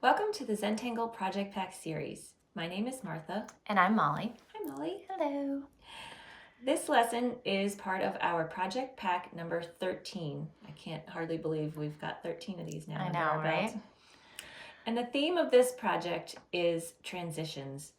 Welcome to the Zentangle Project Pack series. My name is Martha. And I'm Molly. Hi, Molly. Hello. This lesson is part of our Project Pack number 13. I can't hardly believe we've got 13 of these now I under know, our belt. right? And the theme of this project is transitions.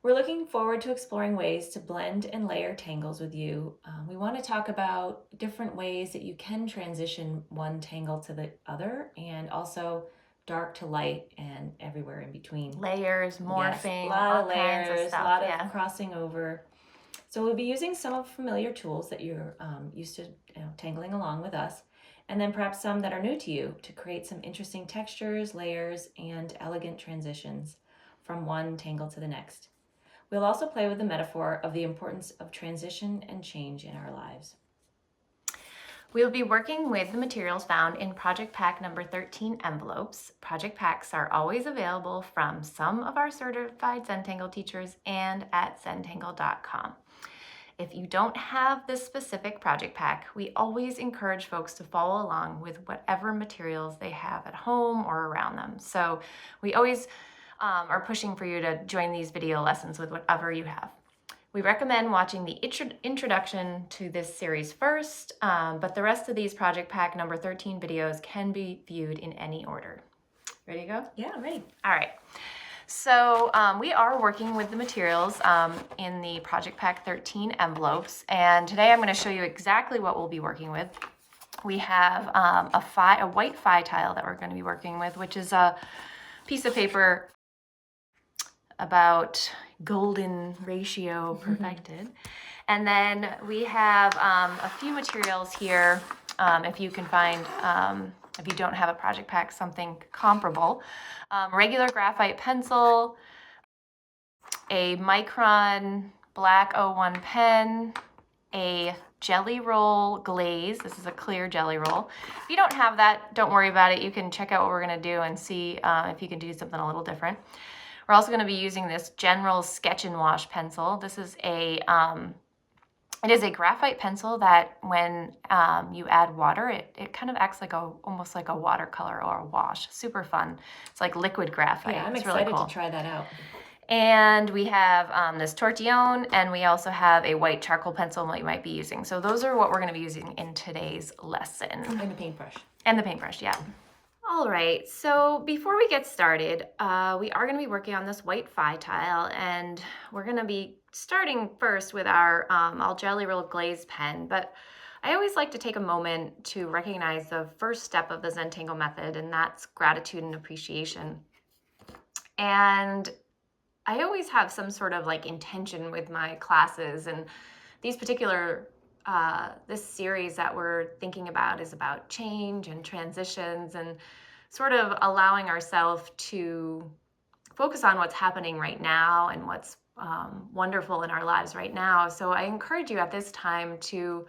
We're looking forward to exploring ways to blend and layer tangles with you. We want to talk about different ways that you can transition one tangle to the other, and also dark to light and everywhere in between. Layers, morphing, Yes, a lot all of layers, kinds of stuff. a lot of crossing over. So we'll be using some of familiar tools that you're used to tangling along with us, and then perhaps some that are new to you to create some interesting textures, layers, and elegant transitions from one tangle to the next. We'll also play with the metaphor of the importance of transition and change in our lives. We'll be working with the materials found in Project Pack number 13 envelopes. Project Packs are always available from some of our certified Zentangle teachers and at zentangle.com. If you don't have this specific project pack, we always encourage folks to follow along with whatever materials they have at home or around them. So we always are pushing for you to join these video lessons with whatever you have. We recommend watching the introduction to this series first, but the rest of these Project Pack number 13 videos can be viewed in any order. Ready to go? Yeah, ready. All right. So we are working with the materials in the Project Pack 13 envelopes, and today I'm going to show you exactly what we'll be working with. We have a white phi tile that we're going to be working with, which is a piece of paper about golden ratio perfected. And then we have a few materials here, if you can find, if you don't have a project pack, something comparable. Regular graphite pencil, a micron black 01 pen, a jelly roll glaze. This is a clear jelly roll. If you don't have that, don't worry about it. You can check out what we're going to do and see if you can do something a little different. We're also going to be using this general sketch and wash pencil. This is it is a graphite pencil that when you add water, it kind of acts like almost like a watercolor or a wash. Super fun. It's like liquid graphite. Yeah, I'm it's excited really cool to try that out. And we have this tortillon, and we also have a white charcoal pencil that you might be using. So those are what we're going to be using in today's lesson. And the paintbrush. And the paintbrush, yeah. All right, so before we get started, we are going to be working on this white phi tile, and we're going to be starting first with our all jelly roll glaze pen. But I always like to take a moment to recognize the first step of the Zentangle method, and that's gratitude and appreciation. And I always have some sort of like intention with my classes, and these particular this series that we're thinking about is about change and transitions and sort of allowing ourselves to focus on what's happening right now and what's wonderful in our lives right now. So I encourage you at this time to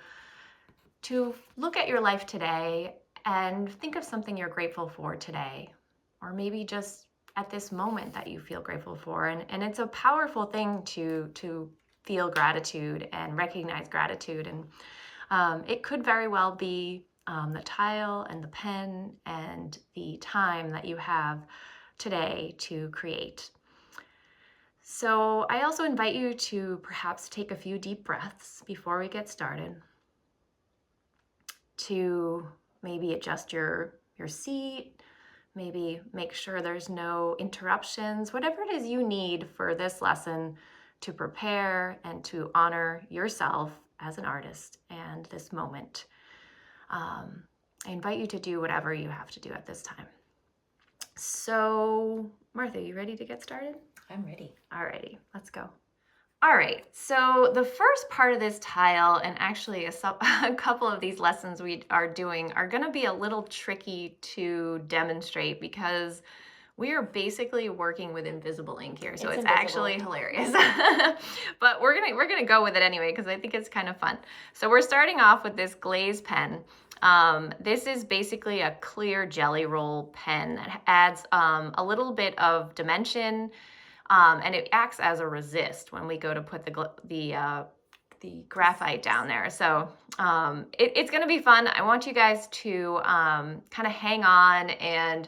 look at your life today and think of something you're grateful for today, or maybe just at this moment that you feel grateful for. And it's a powerful thing to feel gratitude and recognize gratitude. And it could very well be the tile and the pen and the time that you have today to create. So I also invite you to perhaps take a few deep breaths before we get started, to maybe adjust your seat, maybe make sure there's no interruptions, whatever it is you need for this lesson to prepare and to honor yourself as an artist and this moment. I invite you to do whatever you have to do at this time. So, Martha, you ready to get started? I'm ready. Alrighty, let's go. All right, so the first part of this tile, and actually a couple of these lessons we are doing, are going to be a little tricky to demonstrate because we are basically working with invisible ink here, so it's actually hilarious. But we're gonna go with it anyway because I think it's kind of fun. So we're starting off with this Glaze pen. This is basically a clear jelly roll pen that adds a little bit of dimension. And it acts as a resist when we go to put the graphite down there. So it's going to be fun. I want you guys to kind of hang on and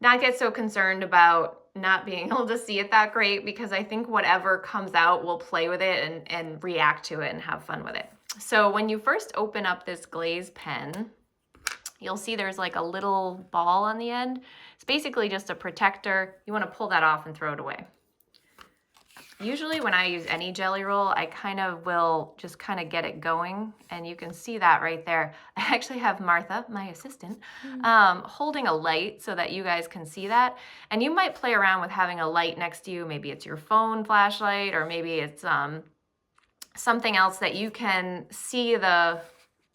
not get so concerned about not being able to see it that great, because I think whatever comes out, we'll play with it and react to it and have fun with it. So when you first open up this Glaze pen, you'll see there's like a little ball on the end. It's basically just a protector. You want to pull that off and throw it away. Usually when I use any jelly roll, I kind of will just kind of get it going, and you can see that right there. I actually have Martha, my assistant, holding a light so that you guys can see that. And you might play around with having a light next to you. Maybe it's your phone flashlight, or maybe it's something else that you can see the,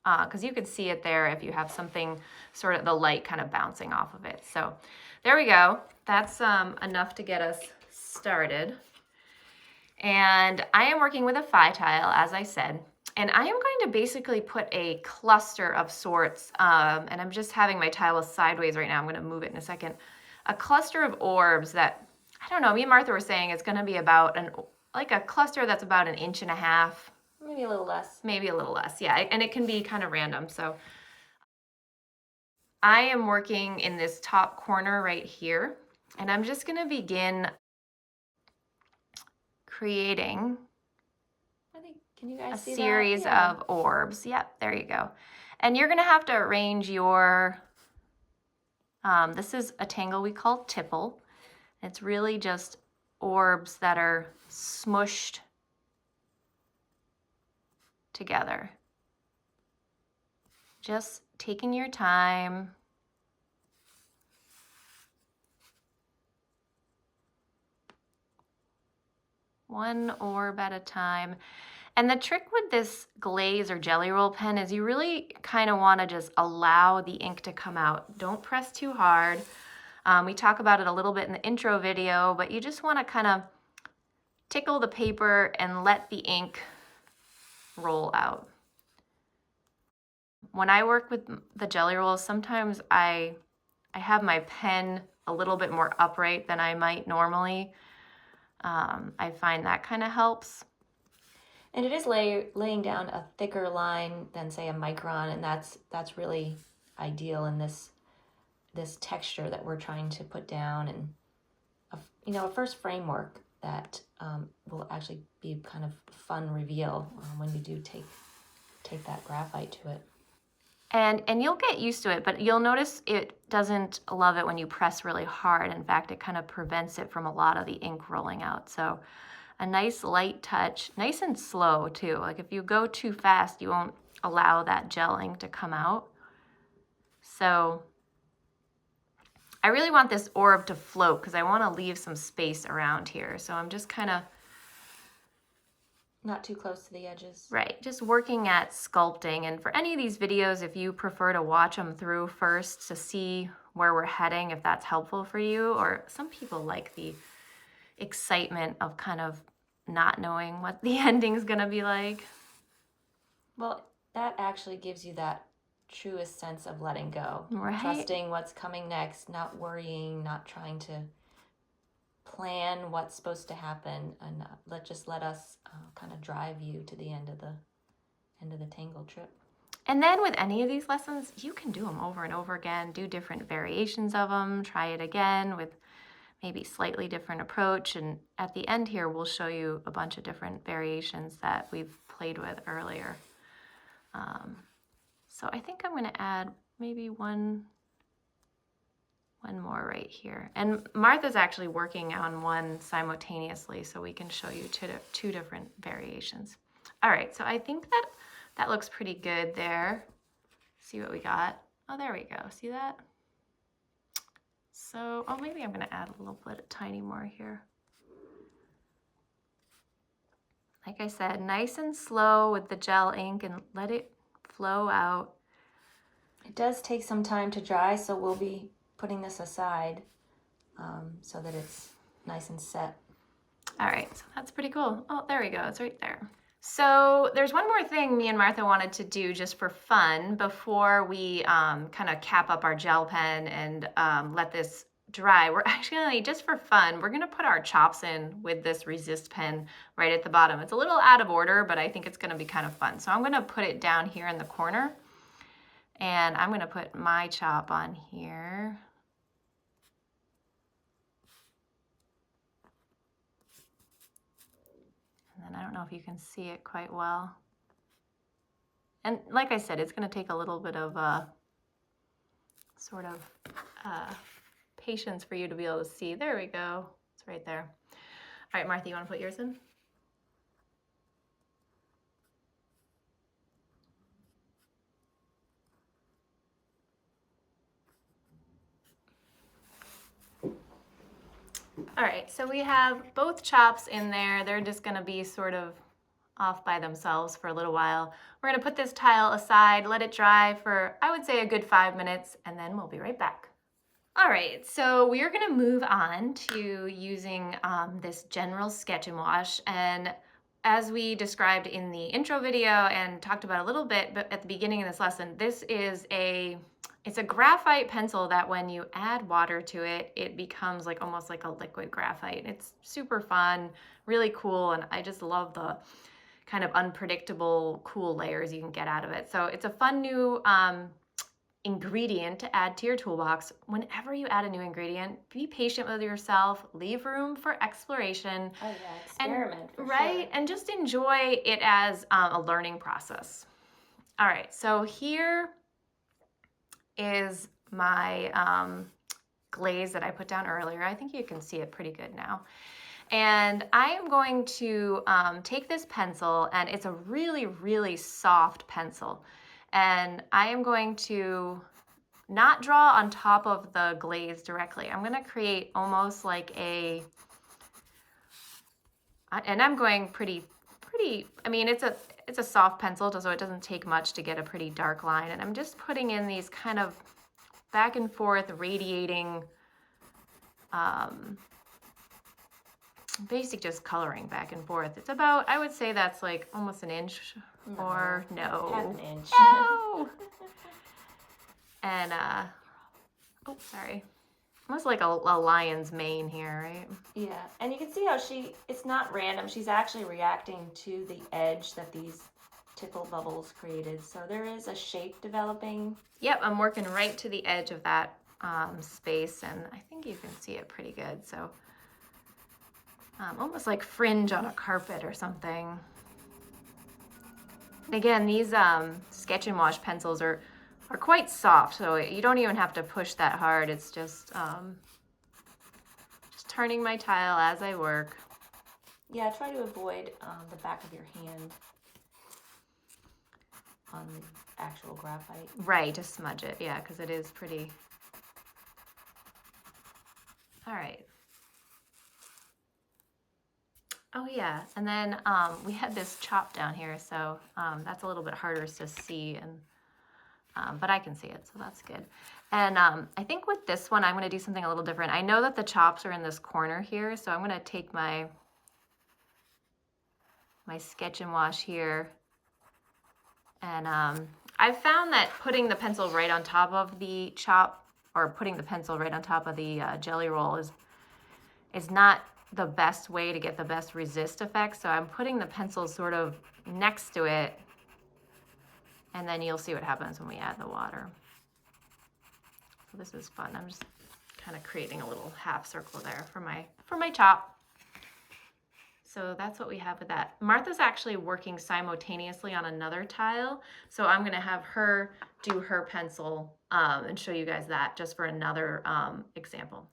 because you can see it there if you have something, sort of the light kind of bouncing off of it. So there we go. That's enough to get us started. And I am working with a phi tile, as I said, and I am going to basically put a cluster of sorts, and I'm just having my tile sideways right now. I'm going to move it in a second. A cluster of orbs that, I don't know, me and Martha were saying it's going to be about like a cluster that's about 1.5 inches. Maybe a little less. Maybe a little less, yeah, and it can be kind of random. So I am working in this top corner right here, and I'm just going to begin creating can you guys see that? Series of orbs. Yep, there you go. And you're gonna have to arrange your, this is a tangle we call tipple. It's really just orbs that are smushed together. Just taking your time. One orb at a time. And the trick with this glaze or jelly roll pen is you really kind of want to just allow the ink to come out. Don't press too hard. We talk about it a little bit in the intro video, but you just want to kind of tickle the paper and let the ink roll out. When I work with the jelly rolls, sometimes I have my pen a little bit more upright than I might normally. I find that kind of helps. And it is laying down a thicker line than, say, a micron, and that's really ideal in this texture that we're trying to put down, and a first framework that will actually be kind of fun reveal when you do take that graphite to it. And you'll get used to it, but you'll notice it doesn't love it when you press really hard. In fact, it kind of prevents it from a lot of the ink rolling out. So a nice light touch, nice and slow too. Like if you go too fast, you won't allow that gel ink to come out. So I really want this orb to float because I want to leave some space around here. So I'm just kind of, not too close to the edges. Right, just working at sculpting. And for any of these videos, if you prefer to watch them through first to see where we're heading, if that's helpful for you, or some people like the excitement of kind of not knowing what the ending's gonna be like. Well, that actually gives you that truest sense of letting go. Right. Trusting what's coming next, not worrying, not trying to plan what's supposed to happen, and let us kind of drive you to the end of the Tangle trip. And then with any of these lessons, you can do them over and over again, do different variations of them, try it again with maybe slightly different approach. And at the end here, we'll show you a bunch of different variations that we've played with earlier. So I think I'm going to add maybe one more right here. And Martha's actually working on one simultaneously, so we can show you two different variations. All right, so I think that looks pretty good there. See what we got. Oh, there we go. See that? So, oh, maybe I'm going to add a little bit, tiny more here. Like I said, nice and slow with the gel ink and let it flow out. It does take some time to dry, so we'll be putting this aside so that it's nice and set. All right, so that's pretty cool. Oh, there we go. It's right there. So there's one more thing me and Martha wanted to do just for fun before we kind of cap up our gel pen and let this dry. We're actually, just for fun, we're gonna put our chops in with this resist pen right at the bottom. It's a little out of order, but I think it's gonna be kind of fun. So I'm gonna put it down here in the corner, and I'm gonna put my chop on here. don't know if you can see it quite well. And like I said, it's going to take a little bit of sort of patience for you to be able to see. There we go. It's right there. All right, Martha, you want to put yours in? All right, so we have both chops in there. They're just going to be sort of off by themselves for a little while. We're going to put this tile aside, let it dry for, I would say, a good 5 minutes, and then we'll be right back. All right, so we are going to move on to using this general sketch and wash. And as we described in the intro video and talked about a little bit but at the beginning of this lesson, this is it's a graphite pencil that when you add water to it, it becomes like almost like a liquid graphite. It's super fun, really cool, and I just love the kind of unpredictable, cool layers you can get out of it. So it's a fun new ingredient to add to your toolbox. Whenever you add a new ingredient, be patient with yourself, leave room for exploration. Oh yeah, experiment. And, right? Sure. And just enjoy it as a learning process. All right, so here is my glaze that I put down earlier. I think you can see it pretty good now. And I am going to take this pencil, and it's a really, really soft pencil. And I am going to not draw on top of the glaze directly. I'm going to create almost like and I'm going pretty, I mean, it's a soft pencil, so it doesn't take much to get a pretty dark line. And I'm just putting in these kind of back and forth radiating, basic just coloring back and forth. It's about, I would say that's like almost an inch or no. Half an inch. No. And, oh, sorry. Almost like a lion's mane here, right? Yeah, and you can see how it's not random. She's actually reacting to the edge that these tickle bubbles created. So there is a shape developing. Yep, I'm working right to the edge of that space, and I think you can see it pretty good. So almost like fringe on a carpet or something. And again, these sketch and wash pencils are quite soft, so you don't even have to push that hard. It's just turning my tile as I work. Yeah, try to avoid the back of your hand on the actual graphite. Right, to smudge it, yeah, because it is pretty. All right. Oh yeah, and then we had this chop down here, so that's a little bit harder to see, and but I can see it, so that's good. And I think with this one, I'm going to do something a little different. I know that the chops are in this corner here, so I'm going to take my sketch and wash here, and I've found that putting the pencil right on top of the chop, or putting the pencil right on top of the jelly roll is not the best way to get the best resist effect. So I'm putting the pencil sort of next to it, and then you'll see what happens when we add the water. So this is fun. I'm just kind of creating a little half circle there for my chop. So that's what we have with that. Martha's actually working simultaneously on another tile, so I'm going to have her do her pencil and show you guys that just for another example.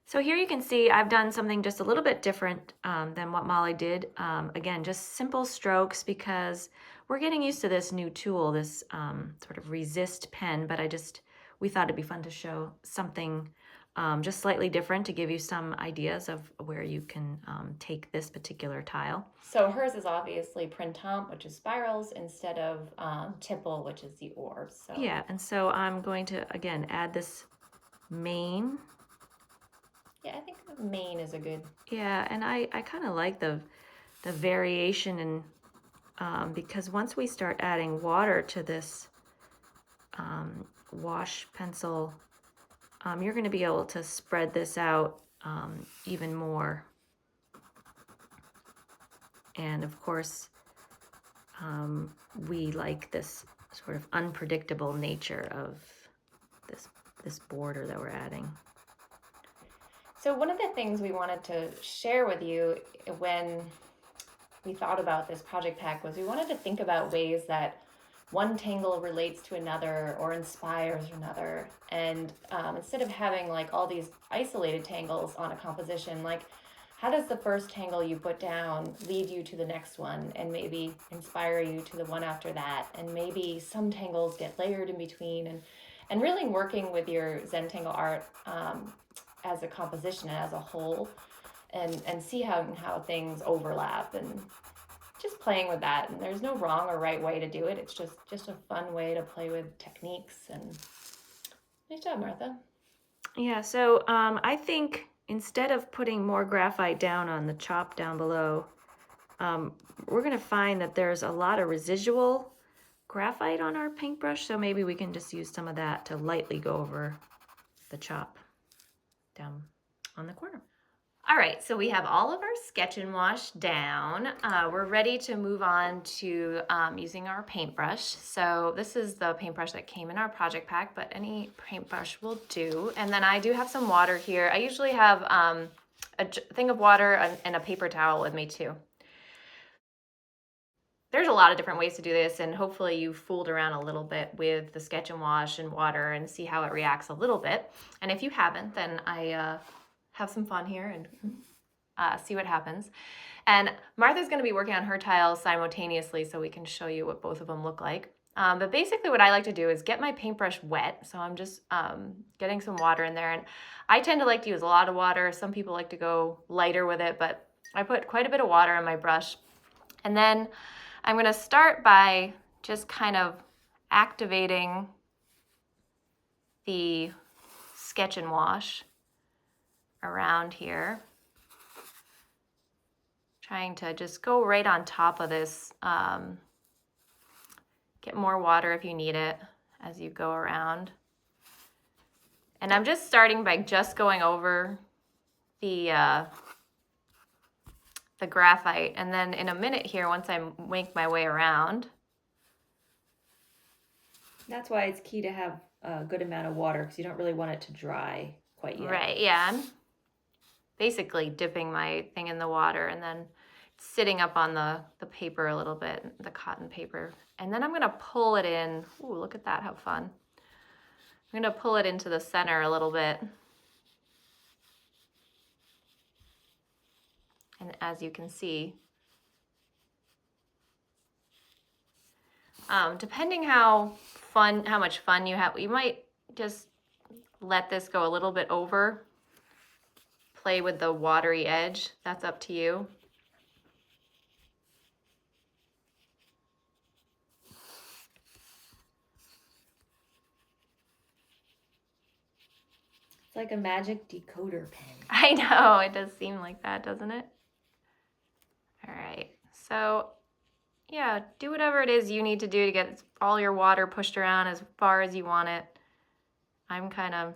So here you can see I've done something just a little bit different than what Molly did. Again, just simple strokes because we're getting used to this new tool, this sort of resist pen, but we thought it'd be fun to show something just slightly different to give you some ideas of where you can take this particular tile. So hers is obviously printemps, which is spirals, instead of tipple, which is the orbs. So. Yeah, and so I'm going to, again, add this mane. Yeah, I think the mane is a good... Yeah, and I kind of like the variation in, because once we start adding water to this wash pencil, you're going to be able to spread this out even more. And of course, we like this sort of unpredictable nature of this border that we're adding. So one of the things we wanted to share with you when we thought about this project pack was we wanted to think about ways that one tangle relates to another or inspires another. And instead of having like all these isolated tangles on a composition, like how does the first tangle you put down lead you to the next one and maybe inspire you to the one after that? And maybe some tangles get layered in between, and really working with your Zentangle art as a composition and as a whole, and see how things overlap, and just playing with that. And there's no wrong or right way to do it. It's just a fun way to play with techniques. And nice job, Martha. Yeah, so I think instead of putting more graphite down on the chop down below, we're going to find that there's a lot of residual graphite on our paintbrush, so maybe we can just use some of that to lightly go over the chop down on the corner. All right, so we have all of our sketch and wash down. We're ready to move on to using our paintbrush. So this is the paintbrush that came in our project pack, but any paintbrush will do. And then I do have some water here. I usually have a thing of water and a paper towel with me too. There's a lot of different ways to do this, and hopefully you fooled around a little bit with the sketch and wash and water and see how it reacts a little bit. And if you haven't, then I have some fun here and see what happens. And Martha's going to be working on her tiles simultaneously so we can show you what both of them look like. But basically what I like to do is get my paintbrush wet. So I'm just getting some water in there. And I tend to like to use a lot of water. Some people like to go lighter with it, but I put quite a bit of water on my brush. And then I'm going to start by just kind of activating the sketch and wash around here, trying to just go right on top of this. Get more water if you need it as you go around. And I'm just starting by just going over the graphite, and then in a minute here, once I make my way around. That's why it's key to have a good amount of water, because you don't really want it to dry quite yet. Right, yeah. I'm basically dipping my thing in the water and then sitting up on the paper a little bit, the cotton paper. And then I'm going to pull it in. Ooh, look at that, how fun. I'm going to pull it into the center a little bit. And as you can see, depending how much fun you have, you might just let this go a little bit over. Play with the watery edge. That's up to you. It's like a magic decoder pen. I know, it does seem like that, doesn't it? All right, so yeah, do whatever it is you need to do to get all your water pushed around as far as you want it. I'm kind of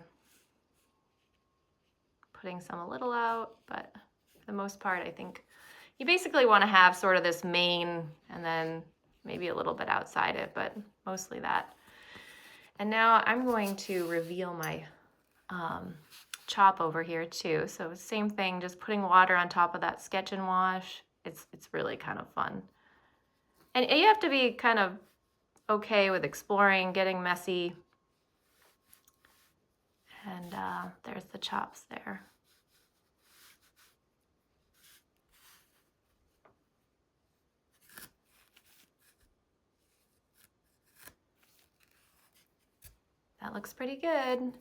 putting some a little out, but for the most part, I think you basically want to have sort of this main and then maybe a little bit outside it, but mostly that. And now I'm going to reveal my chop over here too. So same thing, just putting water on top of that sketch and wash. It's really kind of fun. And you have to be kind of okay with exploring, getting messy. And there's the chops there. That looks pretty good.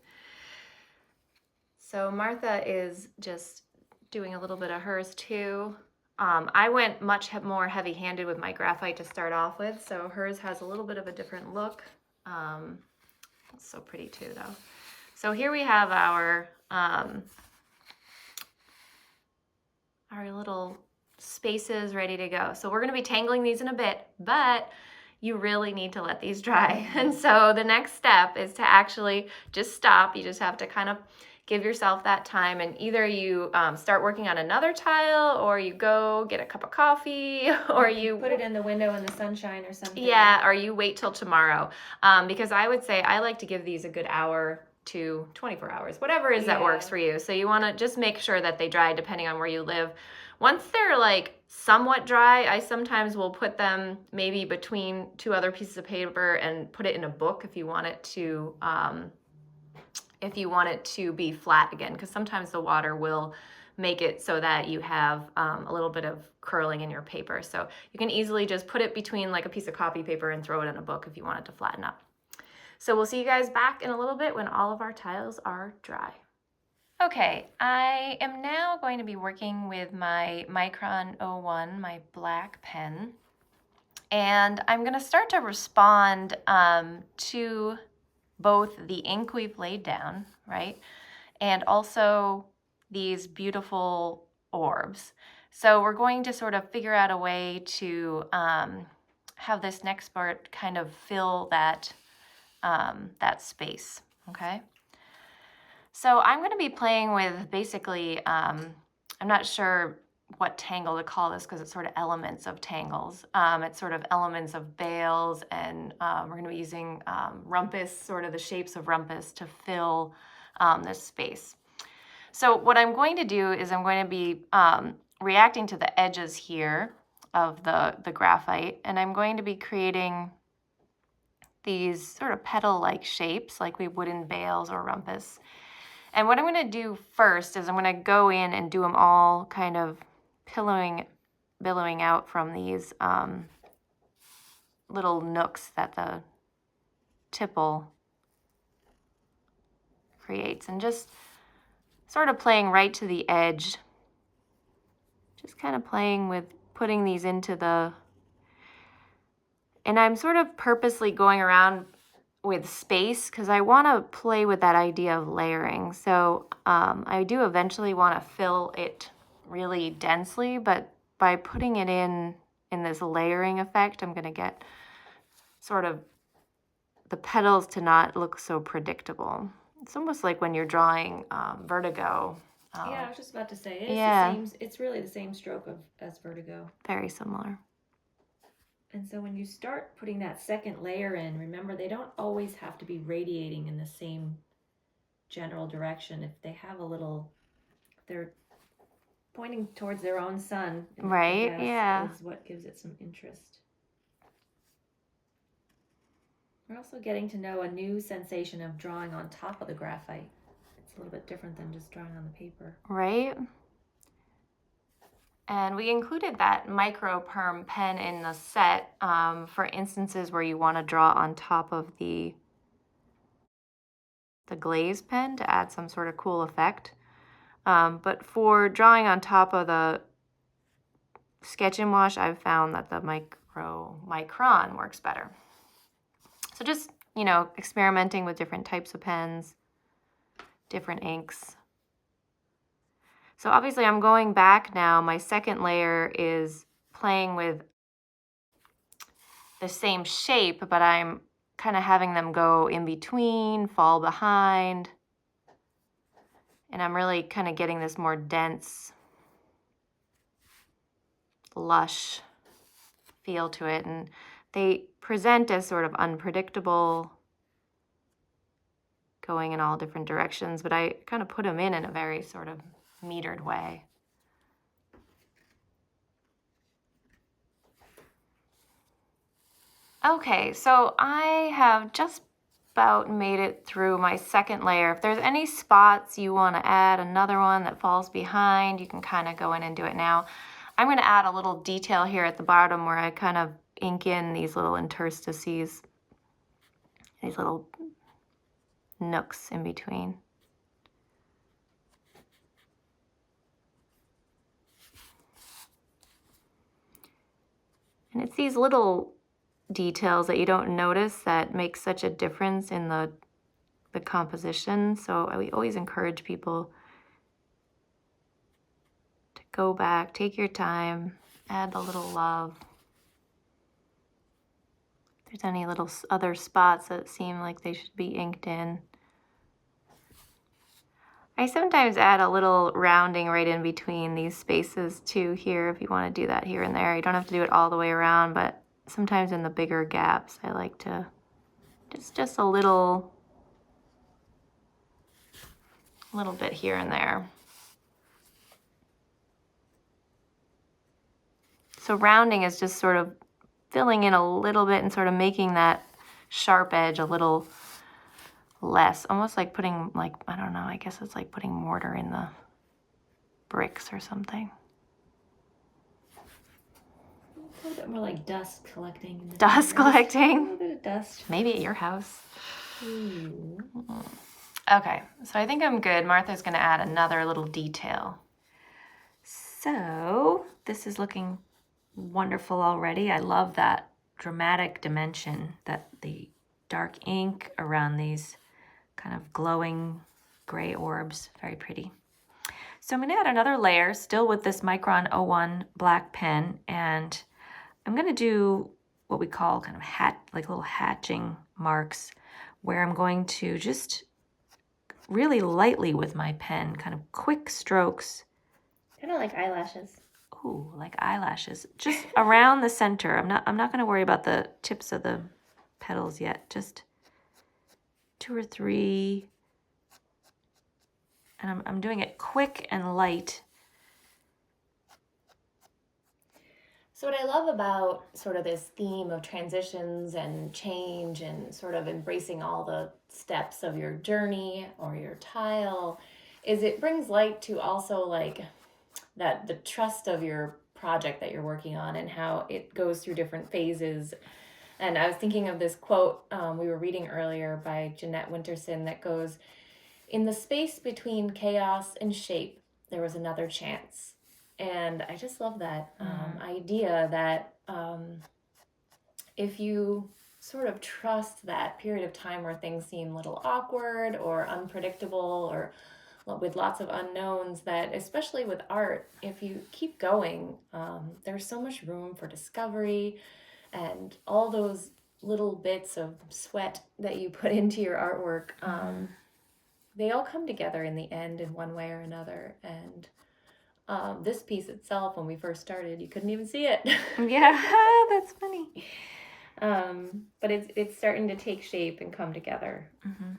So Martha is just doing a little bit of hers too. I went much more heavy-handed with my graphite to start off with, so hers has a little bit of a different look. It's so pretty too, though. So here we have our little spaces ready to go. So we're going to be tangling these in a bit, but you really need to let these dry. And so the next step is to actually just stop. You just have to kind of give yourself that time, and either you start working on another tile, or you go get a cup of coffee, or you put it in the window in the sunshine or something. Yeah, or you wait till tomorrow. Because I would say I like to give these a good hour to 24 hours, whatever it is that works for you. So you want to just make sure that they dry depending on where you live. Once they're like somewhat dry, I sometimes will put them maybe between two other pieces of paper and put it in a book if you want it to be flat again, because sometimes the water will make it so that you have a little bit of curling in your paper. So you can easily just put it between like a piece of copy paper and throw it in a book if you want it to flatten up. So we'll see you guys back in a little bit when all of our tiles are dry. Okay, I am now going to be working with my Micron 01, my black pen, and I'm going to start to respond to both the ink we've laid down, right, and also these beautiful orbs. So we're going to sort of figure out a way to have this next part kind of fill that space, okay? So I'm going to be playing with basically, I'm not sure what tangle to call this because it's sort of elements of tangles. It's sort of elements of bales, and we're going to be using rumpus, sort of the shapes of rumpus to fill this space. So what I'm going to do is I'm going to be reacting to the edges here of the graphite, and I'm going to be creating these sort of petal-like shapes like we would in bales or rumpus. And what I'm going to do first is I'm going to go in and do them all kind of billowing out from these little nooks that the tipple creates, and just sort of playing right to the edge, just kind of playing with putting these into the, and I'm sort of purposely going around with space because I want to play with that idea of layering. So I do eventually want to fill it really densely, but by putting it in this layering effect, I'm going to get sort of the petals to not look so predictable. It's almost like when you're drawing vertigo. Yeah, I was just about to say, it's really the same stroke as vertigo. Very similar. And so when you start putting that second layer in, remember they don't always have to be radiating in the same general direction. If they have they're pointing towards their own sun, right? Yeah, is what gives it some interest. We're also getting to know a new sensation of drawing on top of the graphite. It's a little bit different than just drawing on the paper. Right. And we included that micro perm pen in the set for instances where you want to draw on top of the glaze pen to add some sort of cool effect. But for drawing on top of the sketch and wash, I've found that the micron works better. So just, experimenting with different types of pens, different inks. So obviously I'm going back now. My second layer is playing with the same shape, but I'm kind of having them go in between, fall behind. And I'm really kind of getting this more dense, lush feel to it. And they present as sort of unpredictable, going in all different directions, but I kind of put them in a very sort of metered way. Okay, so I have just about made it through my second layer. If there's any spots you want to add another one that falls behind, you can kind of go in and do it now. I'm going to add a little detail here at the bottom where I kind of ink in these little interstices, these little nooks in between. And it's these little details that you don't notice that make such a difference in the composition. So we always encourage people to go back, take your time, add a little love. If there's any little other spots that seem like they should be inked in. I sometimes add a little rounding right in between these spaces too here if you want to do that here and there. You don't have to do it all the way around, but sometimes in the bigger gaps I like to just a little a little bit here and there. So rounding is just sort of filling in a little bit and sort of making that sharp edge a little less, almost like putting, like, I don't know, I guess it's like putting mortar in the bricks or something. A little bit more like dust collecting. In the Dust corners. collecting? A little bit of dust. Maybe at your house. Ooh. Okay, so I think I'm good. Martha's gonna add another little detail. So this is looking wonderful already. I love that dramatic dimension, that the dark ink around these kind of glowing gray orbs. Very pretty. So I'm going to add another layer, still with this Micron 01 black pen, and I'm going to do what we call kind of like little hatching marks, where I'm going to just really lightly with my pen, kind of quick strokes. Kind of like eyelashes. Ooh, like eyelashes, just around the center. I'm not going to worry about the tips of the petals yet. Just 2 or 3, and I'm doing it quick and light. So what I love about sort of this theme of transitions and change and sort of embracing all the steps of your journey or your tile is it brings light to also like that the trust of your project that you're working on and how it goes through different phases. And I was thinking of this quote we were reading earlier by Jeanette Winterson that goes, "In the space between chaos and shape, there was another chance." And I just love that idea that if you sort of trust that period of time where things seem a little awkward or unpredictable or with lots of unknowns, that especially with art, if you keep going, there's so much room for discovery, and all those little bits of sweat that you put into your artwork, they all come together in the end in one way or another. And this piece itself, when we first started, you couldn't even see it. Yeah, that's funny. But it's starting to take shape and come together. Mm-hmm.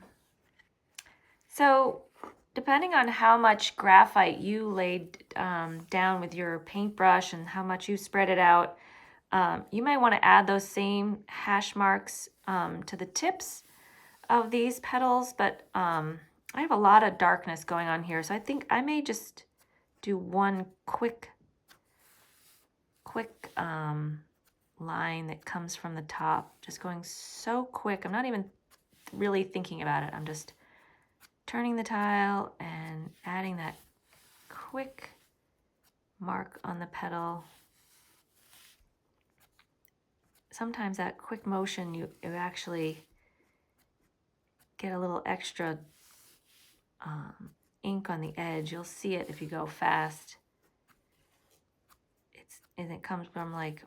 So depending on how much graphite you laid down with your paintbrush and how much you spread it out, you might want to add those same hash marks to the tips of these petals, but I have a lot of darkness going on here, so I think I may just do one quick line that comes from the top, just going so quick. I'm not even really thinking about it. I'm just turning the tile and adding that quick mark on the petal. Sometimes that quick motion, you actually get a little extra ink on the edge. You'll see it if you go fast. And it comes from like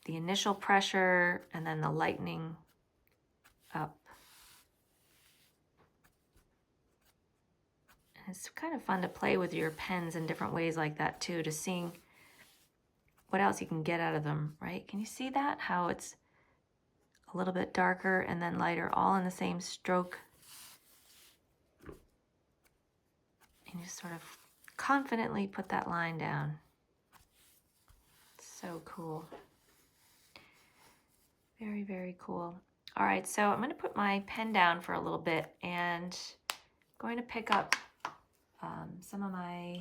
the initial pressure and then the lightening up. And it's kind of fun to play with your pens in different ways like that too, to seeing what else you can get out of them, right? Can you see that? How it's a little bit darker and then lighter, all in the same stroke. And just sort of confidently put that line down. So cool. Very, very cool. All right, so I'm going to put my pen down for a little bit and I'm going to pick up some of my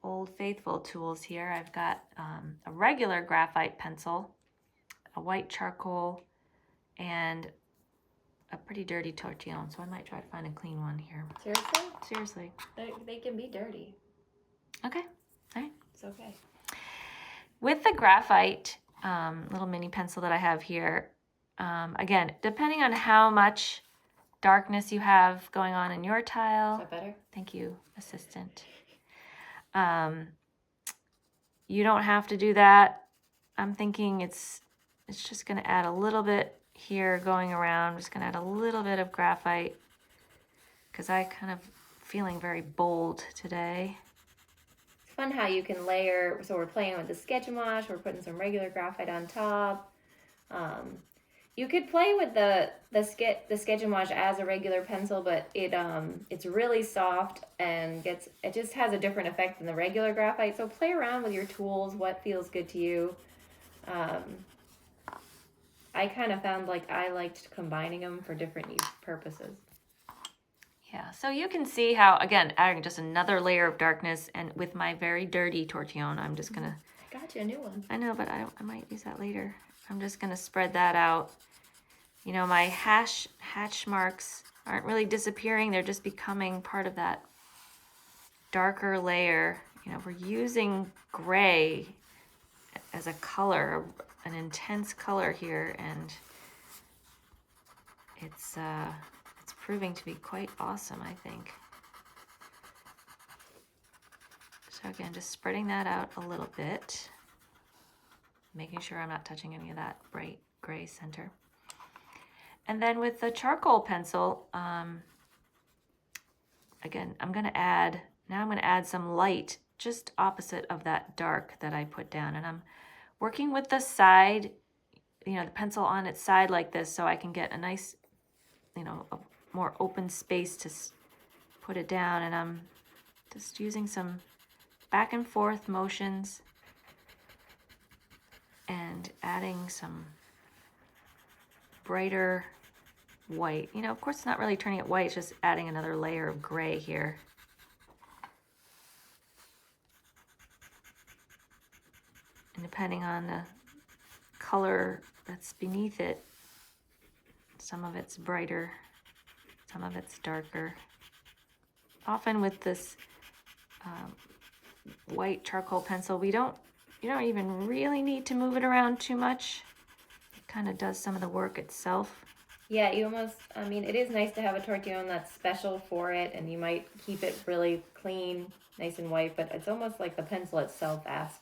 Old Faithful tools here. I've got a regular graphite pencil, a white charcoal, and a pretty dirty tortillon, so I might try to find a clean one here. Seriously? Seriously. They can be dirty. Okay, all right. It's okay. With the graphite little mini pencil that I have here, again, depending on how much darkness you have going on in your tile. Is that better? Thank you, assistant. You don't have to do that. I'm thinking it's just going to add a little bit here going around. I'm just going to add a little bit of graphite because I kind of feeling very bold today. It's fun how you can layer. So we're playing with the sketch and wash. We're putting some regular graphite on top. You could play with the Sketch-A-Mage as a regular pencil, but it's really soft and it just has a different effect than the regular graphite. So play around with your tools, what feels good to you. I kind of found like I liked combining them for different purposes. Yeah, so you can see how, again, adding just another layer of darkness, and with my very dirty tortillon, I'm just gonna... I got you a new one. I know, but I might use that later. I'm just gonna spread that out. You know, my hatch marks aren't really disappearing, they're just becoming part of that darker layer. You know, we're using gray as a color, an intense color here, and it's proving to be quite awesome, I think. So again, just spreading that out a little bit, making sure I'm not touching any of that bright gray center. And then with the charcoal pencil, again, I'm gonna add some light just opposite of that dark that I put down. And I'm working with the side, you know, the pencil on its side like this, so I can get a nice, you know, a more open space to put it down. And I'm just using some back and forth motions and adding some brighter white. You know, of course, it's not really turning it white, it's just adding another layer of gray here. And depending on the color that's beneath it, some of it's brighter, some of it's darker. Often with this white charcoal pencil, you don't even really need to move it around too much. It kind of does some of the work itself. Yeah, you almost, I mean, it is nice to have a tortillon that's special for it, and you might keep it really clean, nice and white, but it's almost like the pencil itself acts.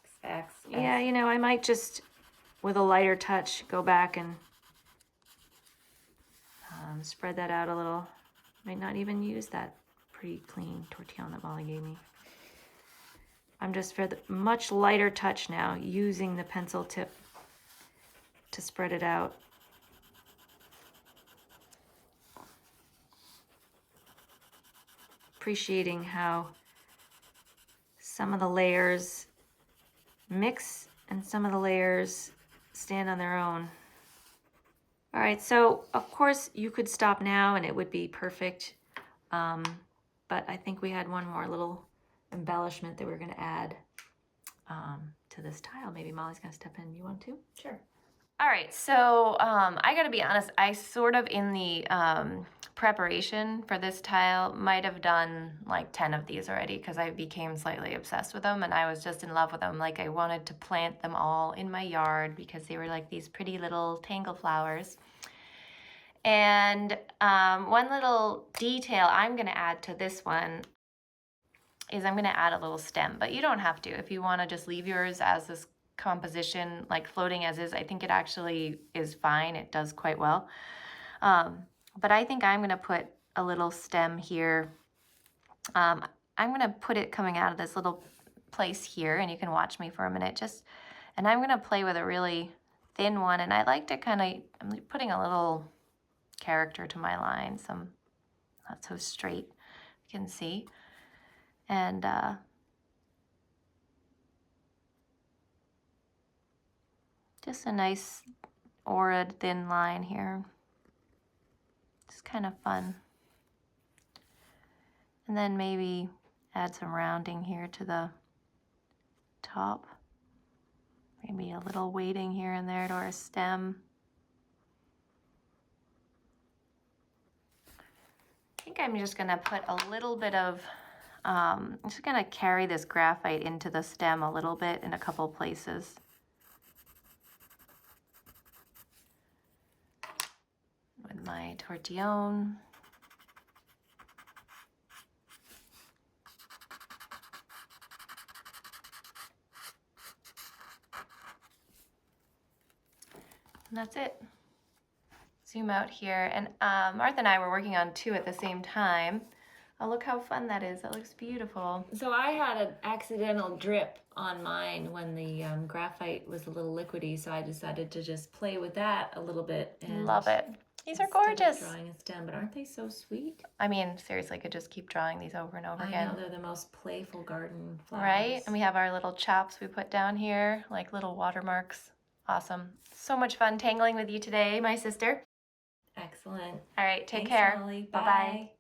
Yeah, you know, I might just, with a lighter touch, go back and spread that out a little. Might not even use that pretty clean tortillon that Molly gave me. I'm just, for the much lighter touch now, using the pencil tip to spread it out. Appreciating how some of the layers mix and some of the layers stand on their own. All right, so of course you could stop now and it would be perfect, but I think we had one more little embellishment that we're going to add to this tile. Maybe Molly's going to step in. You want to? Sure. All right, so I gotta be honest, I sort of in the preparation for this tile might have done like 10 of these already, because I became slightly obsessed with them and I was just in love with them. Like I wanted to plant them all in my yard because they were like these pretty little tangle flowers. And one little detail I'm gonna add to this one is I'm gonna add a little stem, but you don't have to. If you wanna just leave yours as this composition, like floating as is, I think it actually is fine. It does quite well. But I think I'm going to put a little stem here. I'm going to put it coming out of this little place here, and you can watch me for a minute and I'm going to play with a really thin one, and I like to I'm putting a little character to my line, some not so straight, you can see. And just a nice aura thin line here. It's kind of fun. And then maybe add some rounding here to the top. Maybe a little weighting here and there to our stem. I think I'm just gonna put a little bit of, I'm just gonna carry this graphite into the stem a little bit in a couple places. With my tortillon. And that's it. Zoom out here. And Martha and I were working on two at the same time. Oh, look how fun that is. That looks beautiful. So I had an accidental drip on mine when the graphite was a little liquidy, so I decided to just play with that a little bit. And Love it. These are instead of gorgeous. drawing a stem, but aren't they so sweet? I mean, seriously, I could just keep drawing these over and over again. I know, they're the most playful garden flowers. Right? And we have our little chops we put down here, like little watermarks. Awesome. So much fun tangling with you today, my sister. Excellent. All right, take Thanks, care. Molly. Bye-bye. Bye.